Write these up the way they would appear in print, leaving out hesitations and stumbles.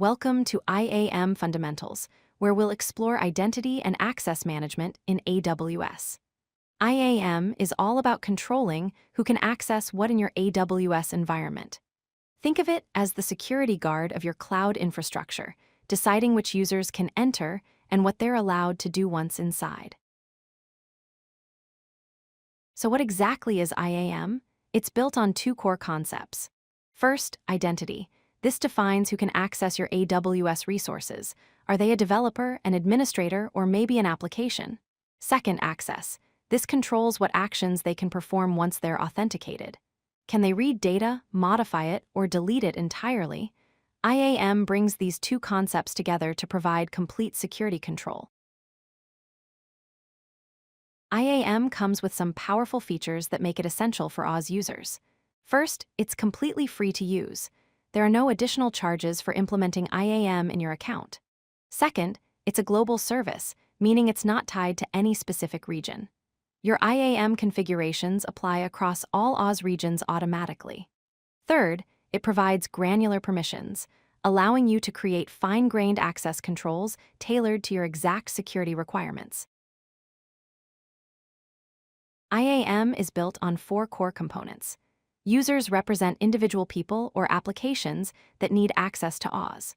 Welcome to IAM Fundamentals, where we'll explore identity and access management in AWS. IAM is all about controlling who can access what in your AWS environment. Think of it as the security guard of your cloud infrastructure, deciding which users can enter and what they're allowed to do once inside. So what exactly is IAM? It's built on two core concepts. First, identity. This defines who can access your AWS resources. Are they a developer, an administrator, or maybe an application? Second, access. This controls what actions they can perform once they're authenticated. Can they read data, modify it, or delete it entirely? IAM brings these two concepts together to provide complete security control. IAM comes with some powerful features that make it essential for AWS users. First, it's completely free to use. There are no additional charges for implementing IAM in your account. Second, it's a global service, meaning it's not tied to any specific region. Your IAM configurations apply across all AWS regions automatically. Third, it provides granular permissions, allowing you to create fine-grained access controls tailored to your exact security requirements. IAM is built on four core components. Users represent individual people or applications that need access to AWS.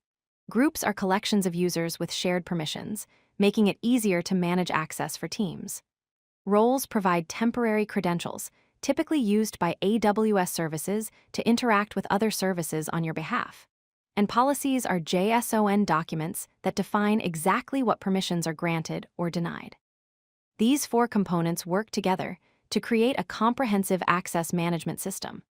Groups are collections of users with shared permissions, making it easier to manage access for teams. Roles provide temporary credentials, typically used by AWS services to interact with other services on your behalf. And policies are JSON documents that define exactly what permissions are granted or denied. These four components work together to create a comprehensive access management system.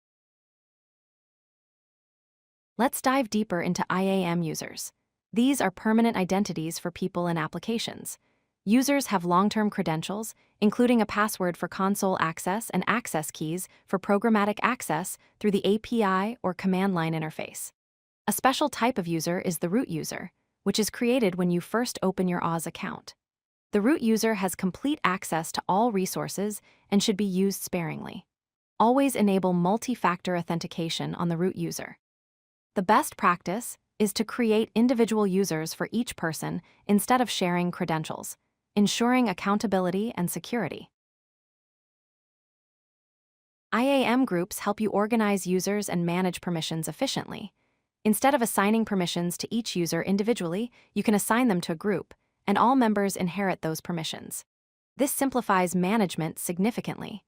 Let's dive deeper into IAM users. These are permanent identities for people and applications. Users have long-term credentials, including a password for console access and access keys for programmatic access through the API or command line interface. A special type of user is the root user, which is created when you first open your AWS account. The root user has complete access to all resources and should be used sparingly. Always enable multi-factor authentication on the root user. The best practice is to create individual users for each person instead of sharing credentials, ensuring accountability and security. IAM groups help you organize users and manage permissions efficiently. Instead of assigning permissions to each user individually, you can assign them to a group, and all members inherit those permissions. This simplifies management significantly.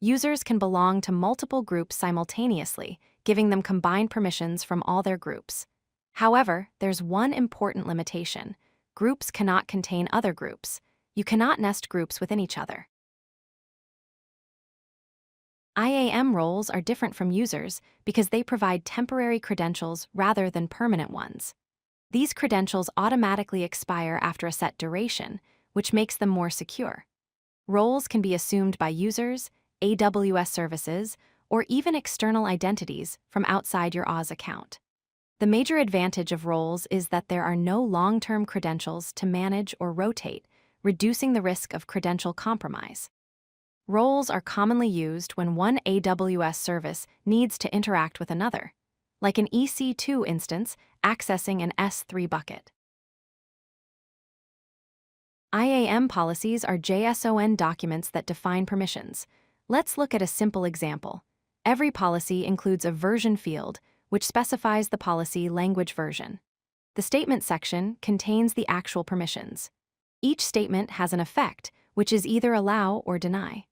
Users can belong to multiple groups simultaneously, giving them combined permissions from all their groups. However, there's one important limitation. Groups cannot contain other groups. You cannot nest groups within each other. IAM roles are different from users because they provide temporary credentials rather than permanent ones. These credentials automatically expire after a set duration, which makes them more secure. Roles can be assumed by users, AWS services, or even external identities from outside your AWS account. The major advantage of roles is that there are no long-term credentials to manage or rotate, reducing the risk of credential compromise. Roles are commonly used when one AWS service needs to interact with another, like an EC2 instance accessing an S3 bucket. IAM policies are JSON documents that define permissions. Let's look at a simple example. Every policy includes a version field, which specifies the policy language version. The statement section contains the actual permissions. Each statement has an effect, which is either allow or deny.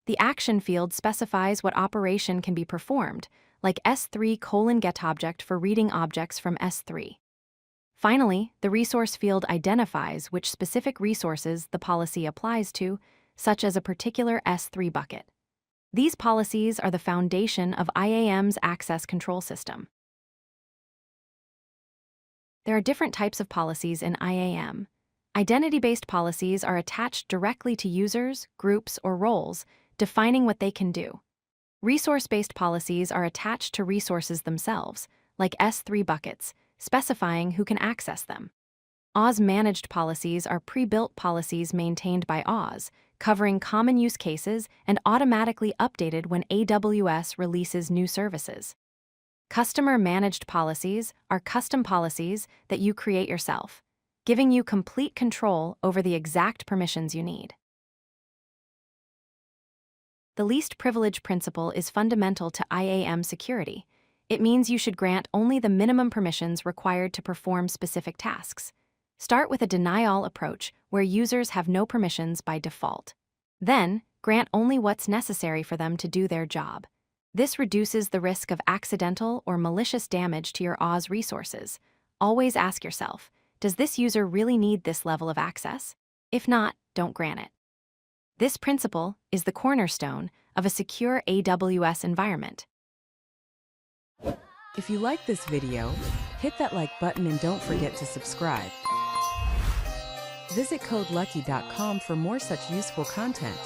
The action field specifies what operation can be performed, like S3:getObject for reading objects from S3. Finally, the resource field identifies which specific resources the policy applies to, such as a particular S3 bucket. These policies are the foundation of IAM's access control system. There are different types of policies in IAM. Identity-based policies are attached directly to users, groups, or roles, defining what they can do. Resource-based policies are attached to resources themselves, like S3 buckets, specifying who can access them. AWS-managed policies are pre-built policies maintained by AWS, covering common use cases and automatically updated when AWS releases new services. Customer-managed policies are custom policies that you create yourself, giving you complete control over the exact permissions you need. The least privilege principle is fundamental to IAM security. It means you should grant only the minimum permissions required to perform specific tasks. Start with a deny-all approach where users have no permissions by default. Then, grant only what's necessary for them to do their job. This reduces the risk of accidental or malicious damage to your IAM's resources. Always ask yourself, does this user really need this level of access? If not, don't grant it. This principle is the cornerstone of a secure AWS environment. If you like this video, hit that like button and don't forget to subscribe. Visit codelucky.com for more such useful content.